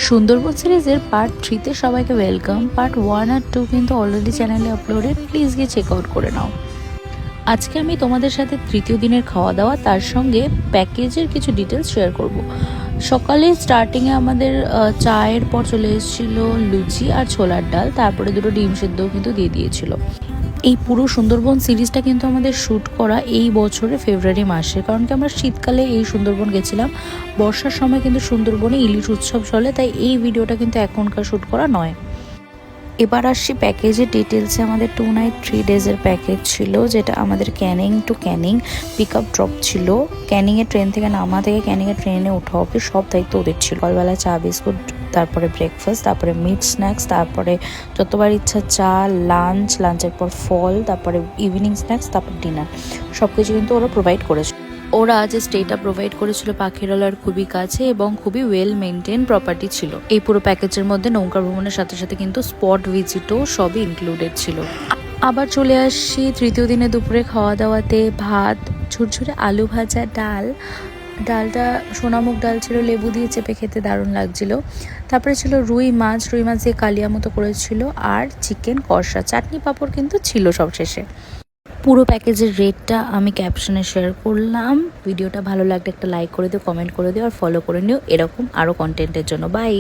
সুন্দরবন সিরিজের পার্ট 3তে সবাইকে welcome. Part 1 আর 2 কিন্তু অলরেডি চ্যানেলে আপলোডেড, প্লিজ গিয়ে চেক আউট করে নাও। আজকে আমি তোমাদের সাথে তৃতীয় দিনের খাওয়া দাওয়া তার সঙ্গে প্যাকেজের কিছু ডিটেলস শেয়ার করব। সকালে স্টার্টিংয়ে আমাদের চায়ের পর চলে এসেছিল লুচি আর ছোলার ডাল, তারপরে দুটো ডিম সেদ্ধও কিন্তু দিয়ে দিয়েছিল। এই পুরো সুন্দরবন সিরিজটা কিন্তু আমাদের শ্যুট করা এই বছরের ফেব্রুয়ারি মাসে, কারণ কি আমরা শীতকালে এই সুন্দরবন গেছিলাম। বর্ষার সময় কিন্তু সুন্দরবনে ইলিশ উৎসব চলে, তাই এই ভিডিওটা কিন্তু এখনকার শ্যুট করা নয়। এবার আসছি প্যাকেজের ডিটেলসে। আমাদের 2 নাইট 3 ডেজের প্যাকেজ ছিল, যেটা আমাদের Canning to Canning pick up drop ছিল। ক্যানিংয়ে ট্রেন থেকে নামা থেকে ক্যানিংয়ে ট্রেনে ওঠা অবধি সব দায়িত্ব ওদের ছিল। সকালবেলা চা বিস্কুট, তারপরে ব্রেকফাস্ট, তারপরে মিট স্ন্যাক্স, তারপরে যতবার ইচ্ছা চা, লাঞ্চের পর ফল, তারপরে ইভিনিং স্ন্যাক্স, তারপর ডিনার, সব কিছু কিন্তু ওরা প্রোভাইড করেছে। ওরা যে স্টেটা প্রোভাইড করেছিল পাখিরালয়ের খুবই কাছে এবং খুবই ওয়েল মেনটেন প্রপার্টি ছিল। এই পুরো প্যাকেজের মধ্যে নৌকা ভ্রমণের সাথে সাথে কিন্তু স্পট ভিজিটও সবই ইনক্লুডেড ছিল। আবার চলে আসছি তৃতীয় দিনে দুপুরে খাওয়া দাওয়াতে। ভাত, ঝুরঝুরে আলু ভাজা, ডালটা সোনামুখ ডাল ছিল, লেবু দিয়ে চেপে খেতে দারুণ লাগছিল। তারপরে ছিল রুই মাছ দিয়ে কালিয়া মতো করেছিল, আর চিকেন কষা, চাটনি পাঁপড় কিন্তু ছিল সবশেষে। পুরো প্যাকেজের রেটটা আমি ক্যাপশনে শেয়ার করলাম। ভিডিওটা ভালো লাগলে একটা লাইক করে দিও, কমেন্ট করে দিও আর ফলো করে নিও এরকম আরও কন্টেন্টের জন্য। বাই।